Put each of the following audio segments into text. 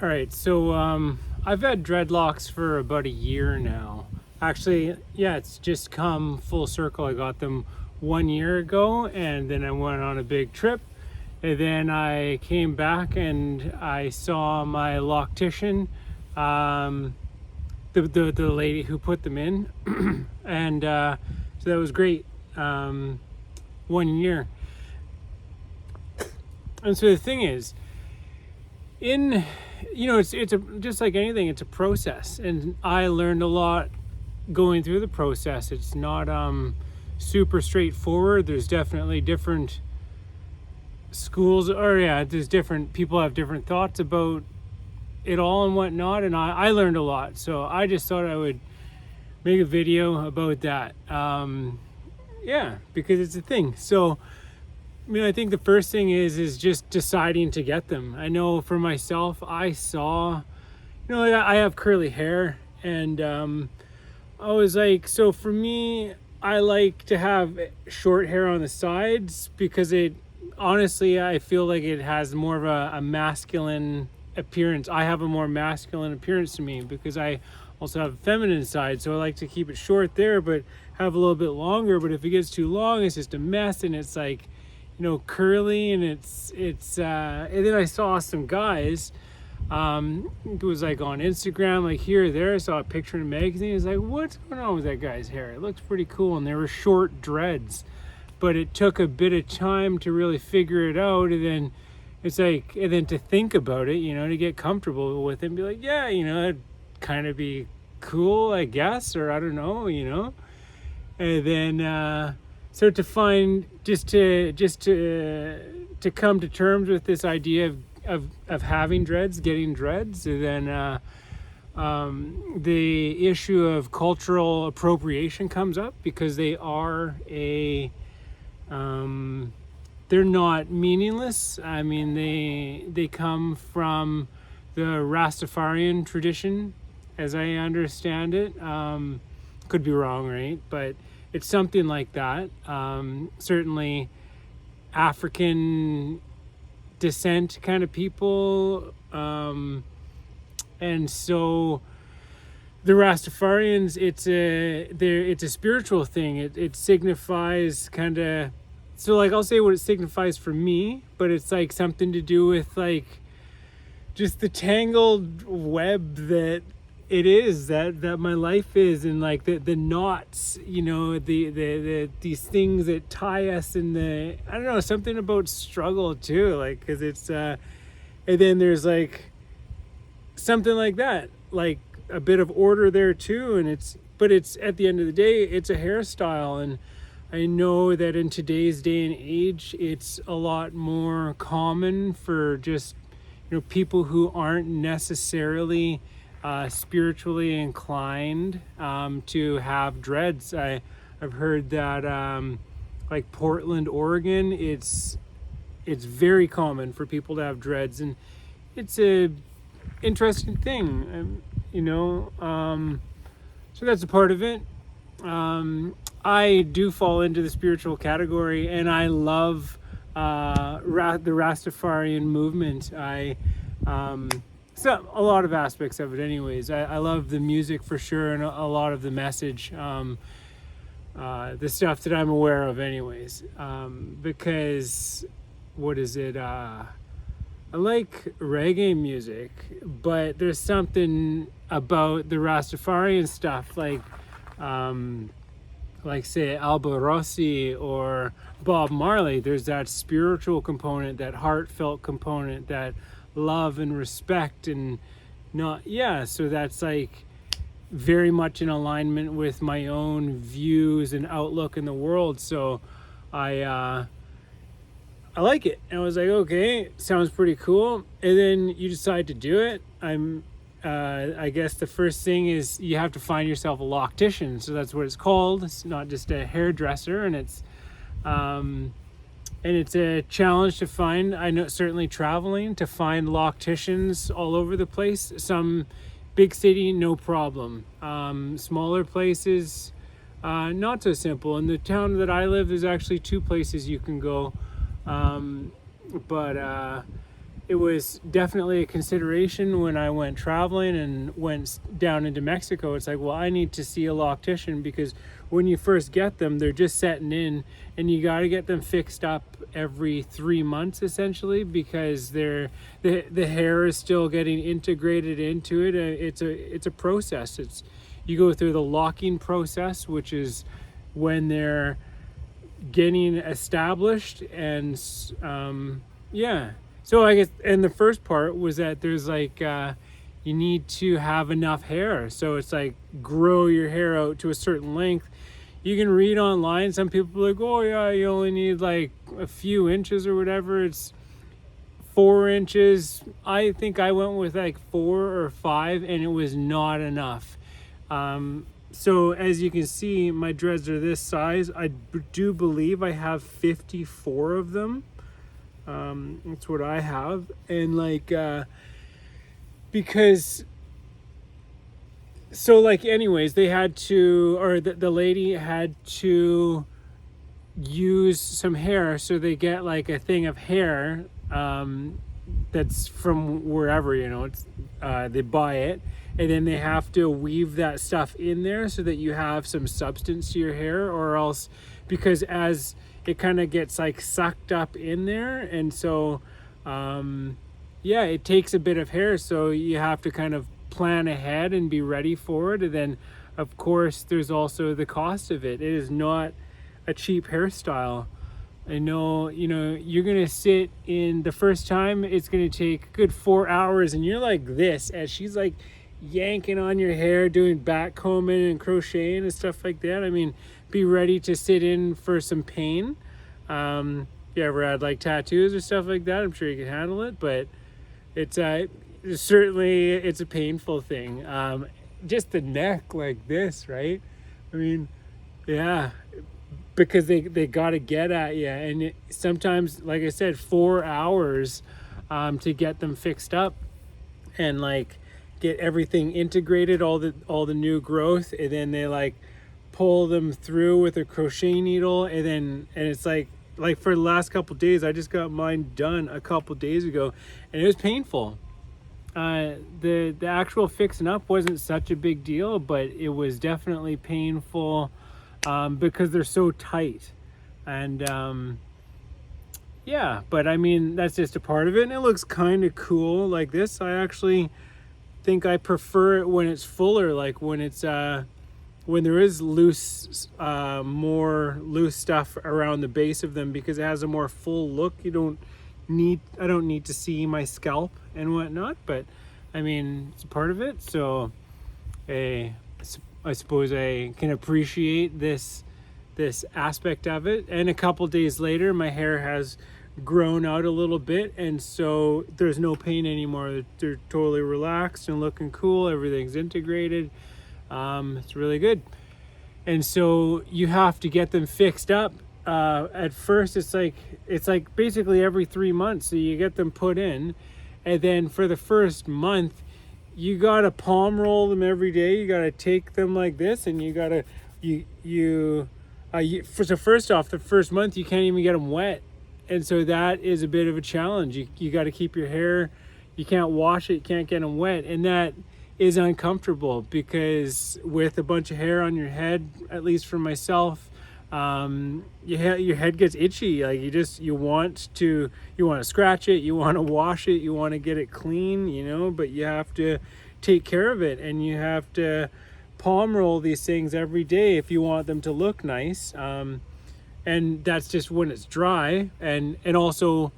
All right, so I've had dreadlocks for about a year now. Actually, yeah, it's just come full circle. I got them 1 year ago, and then I went on a big trip. And then I came back and I saw my loctician, um, the lady who put them in, and so that was great. 1 year, and so the thing is, in it's just like anything, it's a process, and I learned a lot going through the process. It's not super straightforward. There's definitely different schools, or yeah, there's different people have different thoughts about it all and whatnot, and I learned a lot, so I just thought I would make a video about that. Yeah, because it's a thing. So I think the first thing is just deciding to get them. I know for myself, I saw, I have curly hair, and I was like, so for me, I like to have short hair on the sides because honestly, I feel like it has more of a masculine appearance. I have a more masculine appearance to me because I also have a feminine side, so I like to keep it short there, but have a little bit longer. But if it gets too long, it's just a mess, and it's like, curly, and it's and then I saw some guys, it was like on Instagram, like here or there, I saw a picture in a magazine. It's like, what's going on with that guy's hair? It looks pretty cool, and they were short dreads, but it took a bit of time to really figure it out, and then it's like, and then to think about it, to get comfortable with it and be like, yeah, it'd kind of be cool, I guess, or I don't know, and then so to find, just to come to terms with this idea of having dreads, getting dreads, and then the issue of cultural appropriation comes up, because they are they're not meaningless. I mean, they come from the Rastafarian tradition, as I understand it. Could be wrong, right? But it's something like that. Certainly African descent kind of people. And so the Rastafarians, it's a spiritual thing. It signifies kind of, so like, I'll say what it signifies for me, but it's like something to do with like just the tangled web that it is, that my life is, and like the knots, these things that tie us in the, I don't know, something about struggle too, like, because it's and then there's like something like that, like a bit of order there too, and it's at the end of the day, it's a hairstyle. And I know that in today's day and age, it's a lot more common for just people who aren't necessarily spiritually inclined to have dreads. I've heard that like Portland, Oregon, it's very common for people to have dreads, and it's a interesting thing, so that's a part of it. I do fall into the spiritual category, and I love the Rastafarian movement. So a lot of aspects of it anyways. I love the music for sure, and a lot of the message, the stuff that I'm aware of anyways, because what is it, I like reggae music, but there's something about the Rastafarian stuff, like say Alba Rossi or Bob Marley. There's that spiritual component, that heartfelt component, that love and respect, and so that's like very much in alignment with my own views and outlook in the world. So I like it, and I was like, okay, sounds pretty cool. And then you decide to do it. I guess the first thing is you have to find yourself a loctician. So that's what it's called. It's not just a hairdresser, and it's a challenge to find. I know, certainly traveling, to find locticians all over the place. Some big city, no problem. Smaller places, not so simple. In the town that I live, there's actually 2 places you can go. But it was definitely a consideration when I went traveling and went down into Mexico. It's like, well, I need to see a loctician, because when you first get them, they're just setting in, and you got to get them fixed up every 3 months essentially, because the hair is still getting integrated into it. It's a process. You go through the locking process, which is when they're getting established, and yeah. So I guess, and the first part was that there's like you need to have enough hair. So it's like, grow your hair out to a certain length. You can read online, some people are like, oh yeah, you only need like a few inches or whatever. It's 4 inches. I think I went with like 4 or 5, and it was not enough. So as you can see, my dreads are this size. I do believe I have 54 of them. That's what I have. And like, because, so like, anyways, they had to, or the lady had to use some hair. So they get like a thing of hair, that's from wherever, it's, they buy it, and then they have to weave that stuff in there so that you have some substance to your hair, or else, because as it kind of gets like sucked up in there, and so yeah, it takes a bit of hair, so you have to kind of plan ahead and be ready for it. And then of course there's also the cost of it. It is not a cheap hairstyle. I know, you're gonna sit in, the first time it's gonna take a good 4 hours, and you're like this as she's like yanking on your hair, doing back combing and crocheting and stuff like that. I mean, be ready to sit in for some pain. You ever had like tattoos or stuff like that, I'm sure you can handle it, but it's certainly, it's a painful thing. Just the neck like this, right? I mean, yeah, because they got to get at you, and sometimes, like I said, 4 hours to get them fixed up and like get everything integrated, all the new growth, and then they like pull them through with a crochet needle, and it's like for the last couple days, I just got mine done a couple days ago, and it was painful. The actual fixing up wasn't such a big deal, but it was definitely painful, because they're so tight. And yeah, but I mean, that's just a part of it, and it looks kind of cool like this. I actually think I prefer it when it's fuller, like when it's when there is loose, more loose stuff around the base of them, because it has a more full look. I don't need to see my scalp and whatnot, but I mean, it's a part of it. So I suppose I can appreciate this aspect of it. And a couple days later, my hair has grown out a little bit, and so there's no pain anymore. They're totally relaxed and looking cool. Everything's integrated. It's really good. And so you have to get them fixed up. At first it's like basically every 3 months. So you get them put in, and then for the first month you gotta palm roll them every day. You gotta take them like this, and you gotta so first off, the first month you can't even get them wet, and so that is a bit of a challenge. You got to keep your hair, you can't wash it, you can't get them wet, and that is uncomfortable, because with a bunch of hair on your head, at least for myself, your head gets itchy. Like you want to scratch it, you want to wash it, you want to get it clean, but you have to take care of it, and you have to palm roll these things every day if you want them to look nice. And that's just when it's dry, and also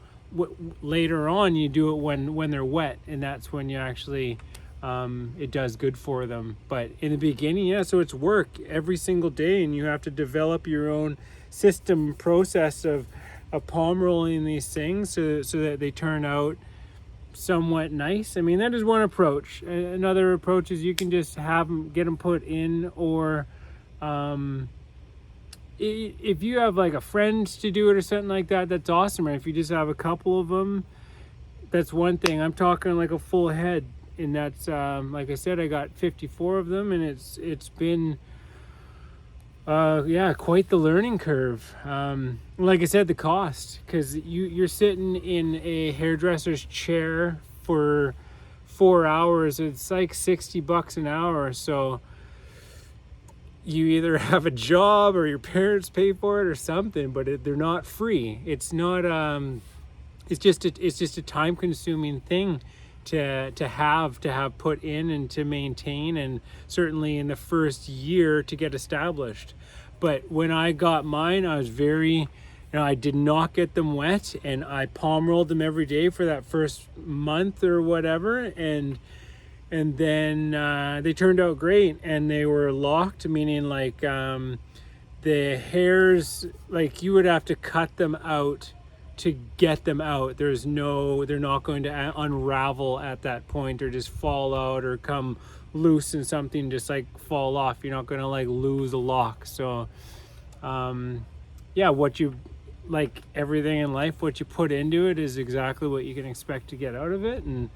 later on you do it when they're wet, and that's when you actually it does good for them. But in the beginning, yeah, so it's work every single day, and you have to develop your own system process of palm rolling these things so that they turn out somewhat nice. I mean, that is one approach. Another approach is you can just get them put in, or if you have like a friend to do it or something like that, that's awesome. Or if you just have a couple of them, that's one thing. I'm talking like a full head, and that's like I said, I got 54 of them, and it's been Yeah, quite the learning curve. Like I said, the cost, because you're sitting in a hairdresser's chair for 4 hours. It's like $60 an hour. So you either have a job or your parents pay for it or something, but they're not free. It's not. It's just a time consuming thing to have put in and to maintain, and certainly in the first year to get established. But when I got mine, I was very, I did not get them wet, and I palm rolled them every day for that first month or whatever, and then they turned out great, and they were locked, meaning like the hairs, like you would have to cut them out to get them out. They're not going to unravel at that point or just fall out or come loose and something just like fall off. You're not going to like lose a lock. So yeah, what you, like everything in life, what you put into it is exactly what you can expect to get out of it. And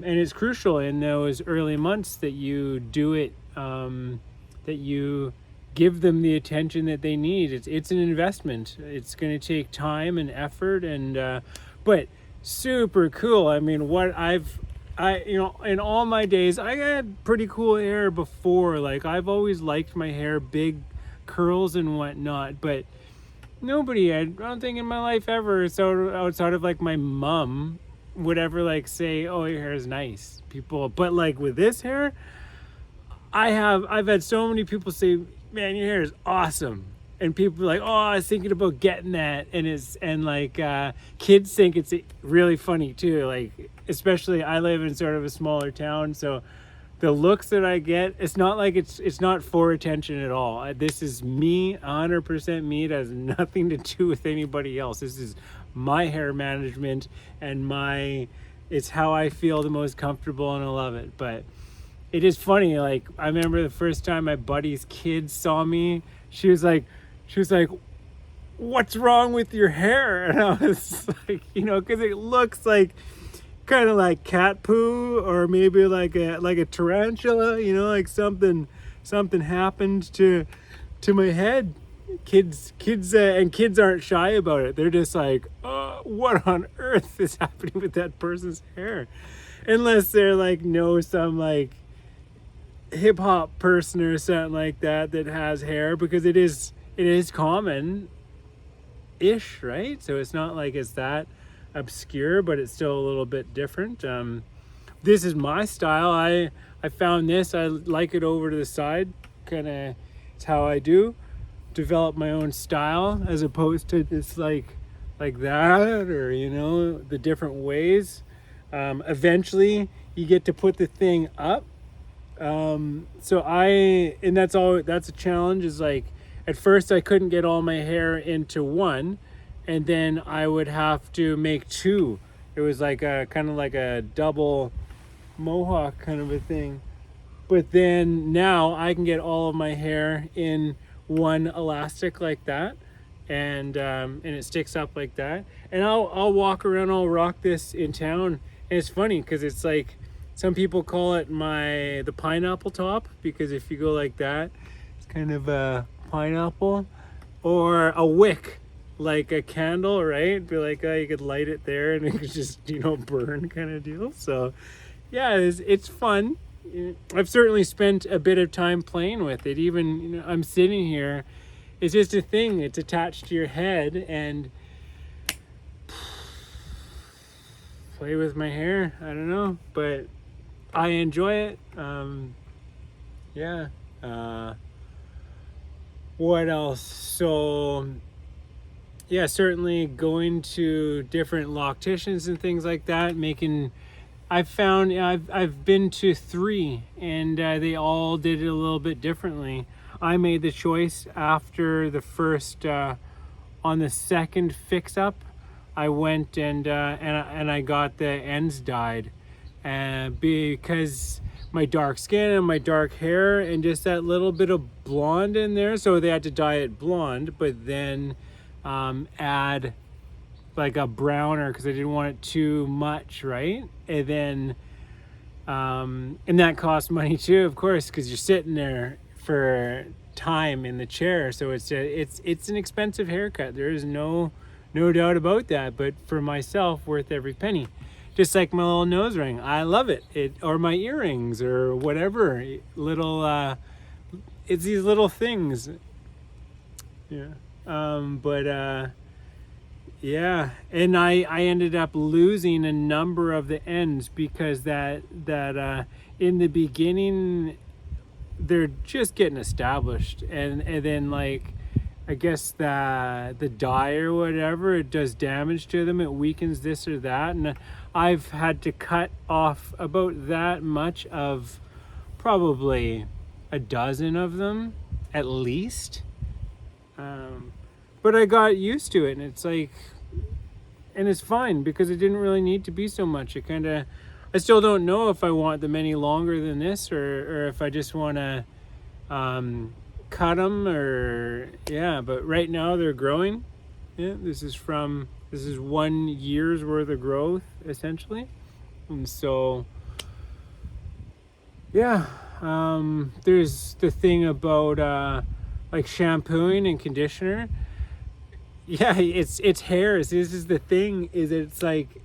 it's crucial in those early months that you do it, that you give them the attention that they need. It's an investment. It's going to take time and effort, and but super cool. I mean, what in all my days, I had pretty cool hair before. Like I've always liked my hair, big curls and whatnot, but nobody, I don't think in my life ever, so outside of like my mom, would ever like say, oh, your hair is nice. People, but like with this hair, I've had so many people say, man, your hair is awesome. And people are like, oh, I was thinking about getting that. And like kids think it's really funny too. Like, especially I live in sort of a smaller town, so the looks that I get, it's not like it's not for attention at all. This is me, 100% me. It has nothing to do with anybody else. This is my hair management and it's how I feel the most comfortable, and I love it. But it is funny, like I remember the first time my buddy's kids saw me, she was like, what's wrong with your hair? And I was like, because it looks like kind of like cat poo, or maybe like a tarantula, like something happened to my head. Kids and kids aren't shy about it. They're just like, oh, what on earth is happening with that person's hair? Unless they're like some like hip hop person or something like that has hair, because it is common ish, right? So it's not like it's that obscure, but it's still a little bit different. This is my style. I found this, I like it over to the side, kind of. It's how I do develop my own style, as opposed to just like that, or the different ways. Eventually you get to put the thing up. That's a challenge, is like at first I couldn't get all my hair into one, and then I would have to make two. It was like a kind of like a double mohawk kind of a thing. But then now I can get all of my hair in one elastic like that, and it sticks up like that. And I'll walk around, I'll rock this in town, and it's funny because it's like, some people call it the pineapple top, because if you go like that, it's kind of a pineapple, or a wick, like a candle, right? Be like, oh, you could light it there and it could just, burn kind of deal. So yeah, it's fun. I've certainly spent a bit of time playing with it. Even, I'm sitting here, it's just a thing. It's attached to your head, and play with my hair. I don't know, but I enjoy it. Yeah. What else? So yeah, certainly going to different locticians and things like that, I've been to 3, and they all did it a little bit differently. I made the choice after the first, on the second fix up, I went and I got the ends dyed, because my dark skin and my dark hair and just that little bit of blonde in there, so they had to dye it blonde, but then add like a browner, because I didn't want it too much, right? And then and that costs money too, of course, because you're sitting there for time in the chair. So it's an expensive haircut. There is no doubt about that. But for myself, worth every penny. Just like my little nose ring, I love it. Or my earrings or whatever. Little it's these little things. Yeah. Yeah, and I ended up losing a number of the ends because that in the beginning they're just getting established, and then like I guess the dye or whatever, it does damage to them, it weakens this or that, and I've had to cut off about that much of probably a dozen of them at least. But I got used to it, and it's like, and it's fine because it didn't really need to be so much. I still don't know if I want them any longer than this, or if I just want to cut them, or yeah. But right now they're growing. Yeah, this is 1 year's worth of growth essentially, and so yeah. There's the thing about like shampooing and conditioner. Yeah, it's hairs. This is the thing, is it's like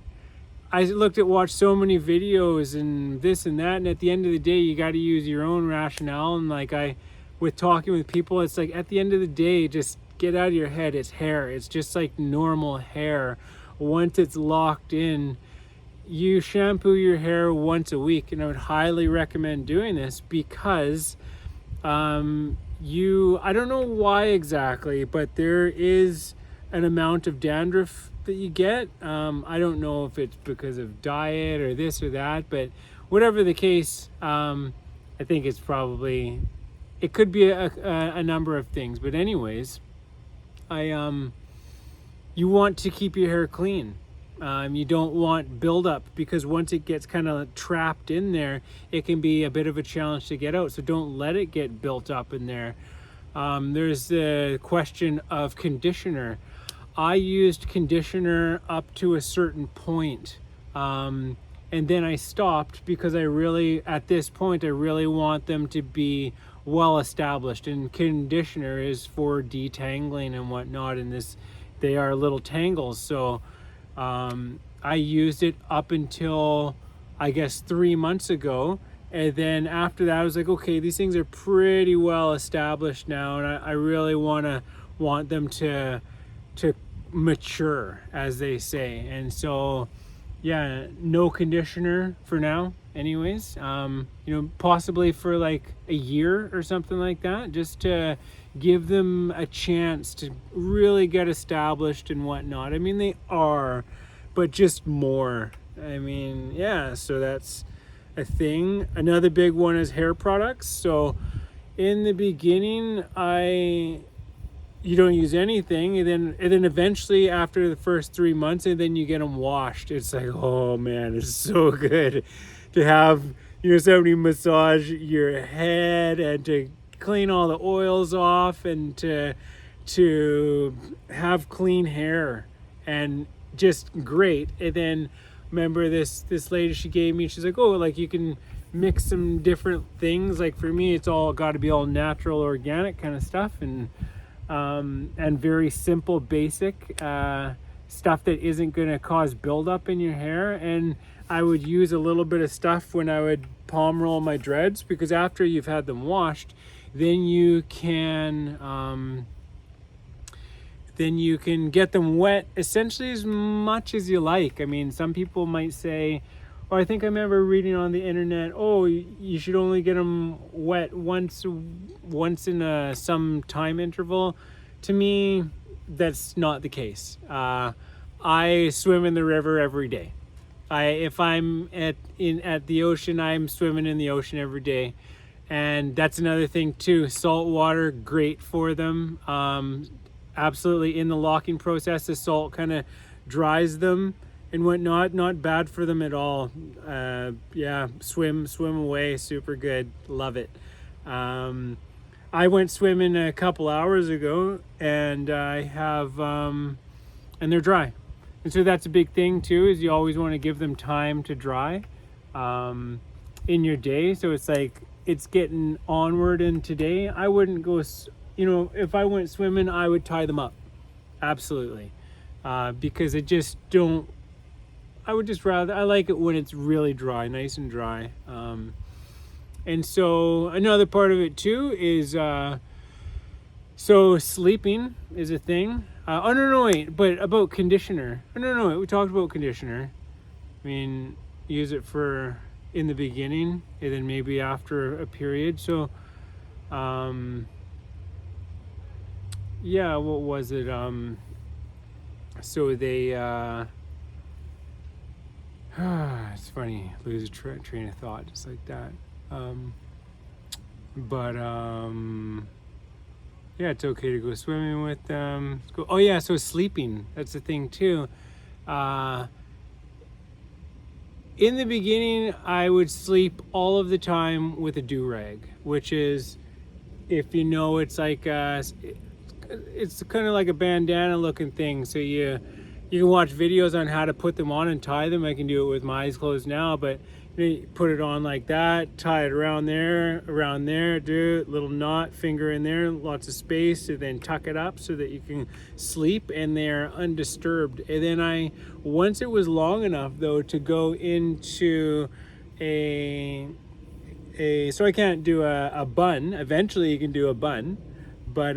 I watched so many videos and this and that, and at the end of the day you got to use your own rationale. And like with talking with people, it's like at the end of the day, just get out of your head, it's hair. It's just like normal hair. Once it's locked in, you shampoo your hair once a week, and I would highly recommend doing this because I don't know why exactly, but there is an amount of dandruff that you get. I don't know if it's because of diet or this or that, but whatever the case, I think it could be a number of things. But anyways, you want to keep your hair clean. You don't want buildup, because once it gets kind of trapped in there, it can be a bit of a challenge to get out. So don't let it get built up in there. There's the question of conditioner. I used conditioner up to a certain point, and then I stopped because at this point, I really want them to be well established. And conditioner is for detangling and whatnot, and they are little tangles. So I used it up until I guess 3 months ago, and then after that I was like, okay, these things are pretty well established now, and I really want them to mature, as they say. And so yeah, no conditioner for now anyways. Possibly for like a year or something like that, just to give them a chance to really get established and whatnot. I mean, they are, but just more. I mean, yeah, so that's a thing. Another big one is hair products. So in the beginning, you don't use anything, and then eventually after the first 3 months, and then you get them washed. It's like, oh man, it's so good to have somebody massage your head and to clean all the oils off, and to have clean hair, and just great. And then remember this lady, she gave me, she's like, oh, like you can mix some different things. Like for me, it's all got to be all natural, organic kind of stuff, and very simple, basic stuff that isn't going to cause buildup in your hair. And I would use a little bit of stuff when I would palm roll my dreads, because after you've had them washed, then you can get them wet essentially as much as you like. I mean, some people might say, or I think I remember reading on the internet, oh, you should only get them wet once in some time interval. To me, that's not the case. I swim in the river every day. If I'm at the ocean, I'm swimming in the ocean every day. And that's another thing too. Salt water, great for them. Absolutely, in the locking process, the salt kind of dries them and whatnot. Not bad for them at all. Yeah, swim away, super good, love it. I went swimming a couple hours ago, and I have and they're dry. And so that's a big thing too, is you always want to give them time to dry. in your day. So it's like it's getting onward in today. I wouldn't go, if I went swimming, I would tie them up. Absolutely. Because it just don't, I would just rather, I like it when it's really dry, nice and dry. And so another part of it too is, so sleeping is a thing. But about conditioner. We talked about conditioner. I mean, use it for in the beginning and then maybe after a period. So, yeah, what was it? So they, it's funny, lose a train of thought just like that. Yeah, it's okay to go swimming with them. Oh yeah, so sleeping, that's the thing too. In the beginning, I would sleep all of the time with a do-rag, which is, if you know, it's like it's kind of like a bandana looking thing. So you can watch videos on how to put them on and tie them. I can do it with my eyes closed now, but you put it on like that, tie it around there, do a little knot, finger in there, lots of space, and then tuck it up so that you can sleep and they're undisturbed. And then once it was long enough though to go into so I can't do a bun. Eventually you can do a bun, but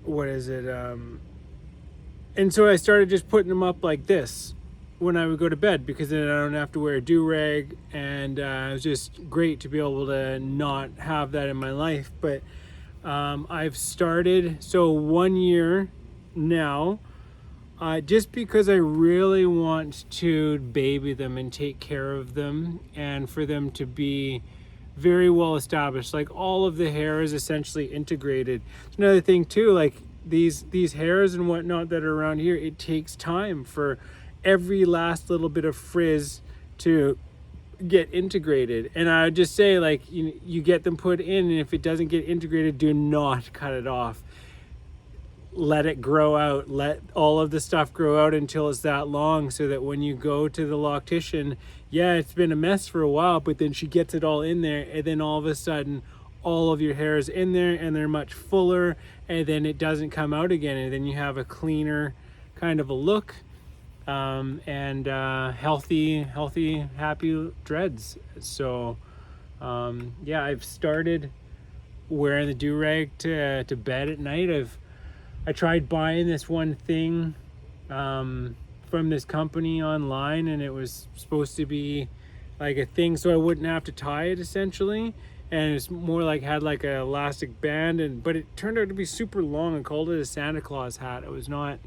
what is it? And so I started just putting them up like this when I would go to bed, because then I don't have to wear a do-rag, and it was just great to be able to not have that in my life. But I've started, so 1 year now, just because I really want to baby them and take care of them and for them to be very well established. Like all of the hair is essentially integrated. It's another thing too, like these hairs and whatnot that are around here, it takes time for every last little bit of frizz to get integrated. And I would just say, like, you get them put in, and if it doesn't get integrated, do not cut it off. Let it grow out. Let all of the stuff grow out until it's that long, so that when you go to the loctician, yeah, it's been a mess for a while, but then she gets it all in there, and then all of a sudden all of your hair is in there and they're much fuller, and then it doesn't come out again, and then you have a cleaner kind of a look, and healthy, happy dreads. So yeah, I've started wearing the do-rag to bed at night. I tried buying this one thing from this company online, and it was supposed to be like a thing so I wouldn't have to tie it essentially, and it's more like had like a elastic band, but it turned out to be super long. I called it a Santa Claus hat. I was not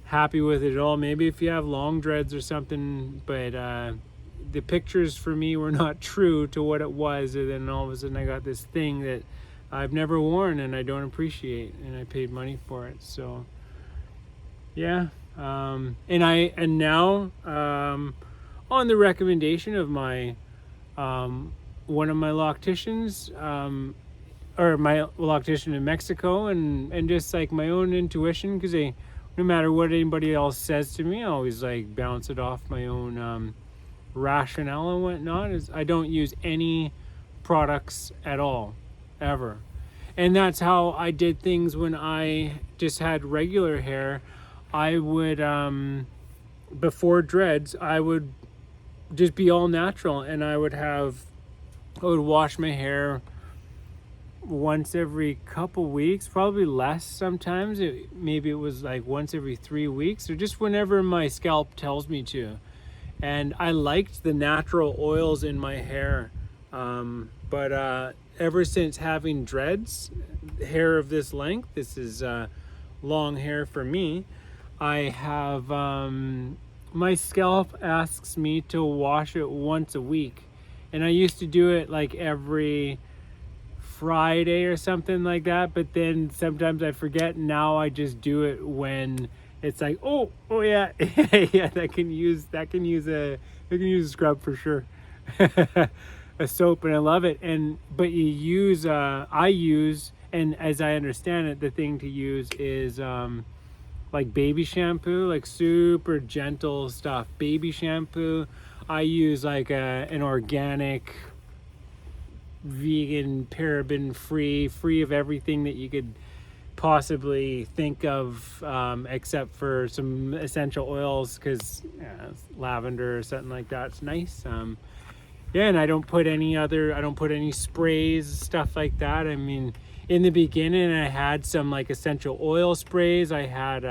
happy with it at all. Maybe if you have long dreads or something, but the pictures for me were not true to what it was, and then all of a sudden I got this thing that I've never worn and I don't appreciate, and I paid money for it. So yeah, and now on the recommendation of my one of my locticians, or my loctician in Mexico, and just like my own intuition, because no matter what anybody else says to me, I always like bounce it off my own rationale and whatnot. Is I don't use any products at all, ever. And that's how I did things when I just had regular hair. I would before dreads, I would just be all natural, and I would wash my hair once every couple weeks, probably less sometimes. Maybe it was like once every 3 weeks, or just whenever my scalp tells me to. And I liked the natural oils in my hair, but ever since having dreads, hair of this length, this is long hair for me, I have my scalp asks me to wash it once a week, and I used to do it like every Friday or something like that, but then sometimes I forget. Now I just do it when it's like, oh yeah, yeah, that can use a scrub for sure. A soap, and I love it. But I use, and as I understand it, the thing to use is like baby shampoo, like super gentle stuff. Baby shampoo, I use like an organic, vegan, paraben free of everything that you could possibly think of, except for some essential oils, because lavender or something like that's nice. Yeah, and I don't put any sprays, stuff like that. I mean, in the beginning I had some like essential oil sprays. I had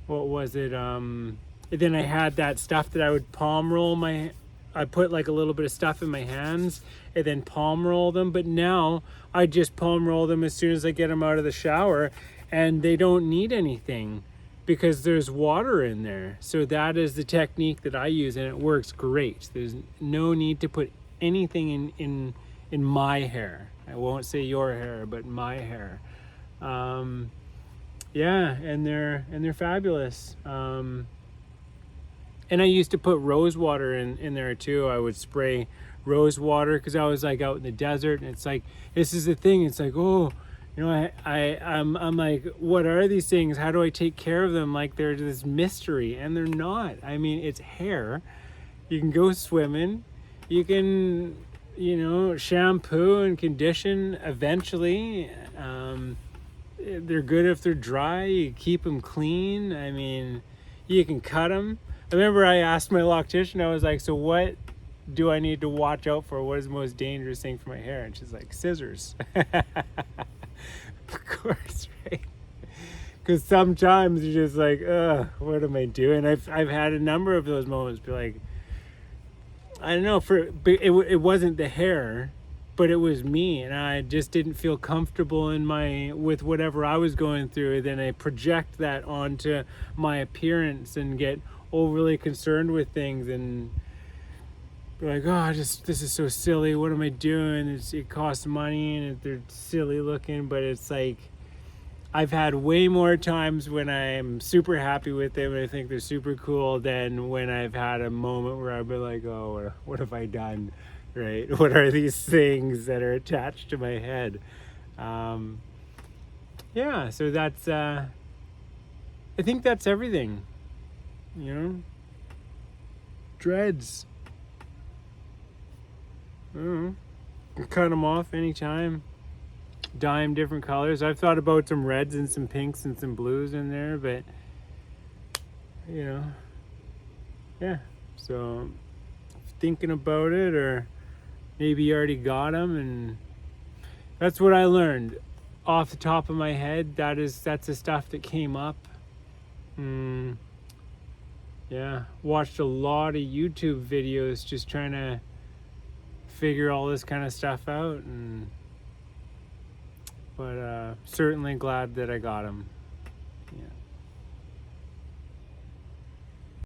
what was it, then I had that stuff that I would palm roll I put like a little bit of stuff in my hands and then palm roll them. But now I just palm roll them as soon as I get them out of the shower, and they don't need anything because there's water in there. So that is the technique that I use, and it works great. There's no need to put anything in my hair. I won't say your hair, but my hair. Yeah, and they're fabulous. And I used to put rose water in there too. I would spray rose water because I was like out in the desert, and it's like, this is the thing. It's like, oh, you know, I'm like, what are these things? How do I take care of them? Like they're this mystery, and they're not. I mean, it's hair. You can go swimming. You can, you know, shampoo and condition eventually. They're good if they're dry. You keep them clean. I mean, you can cut them. I remember I asked my loctician, I was like, so what do I need to watch out for? What is the most dangerous thing for my hair? And she's like, scissors. Of course, right? Because sometimes you're just like, ugh, what am I doing? I've had a number of those moments, be like, I don't know, it wasn't the hair, but it was me, and I just didn't feel comfortable with whatever I was going through. Then I project that onto my appearance and get overly concerned with things and be like, oh, this is so silly. What am I doing? It costs money and they're silly looking, but it's like, I've had way more times when I'm super happy with them and I think they're super cool than when I've had a moment where I've been like, oh, what have I done? Right? What are these things that are attached to my head? Yeah, so that's, I think that's everything, you know? Dreads. I don't know. You can cut them off anytime. Dye them different colors. I've thought about some reds and some pinks and some blues in there, but, you know, yeah. So, thinking about it, or maybe you already got them, and that's what I learned off the top of my head. That's the stuff that came up. Yeah, watched a lot of YouTube videos just trying to figure all this kind of stuff out, but certainly glad that I got them.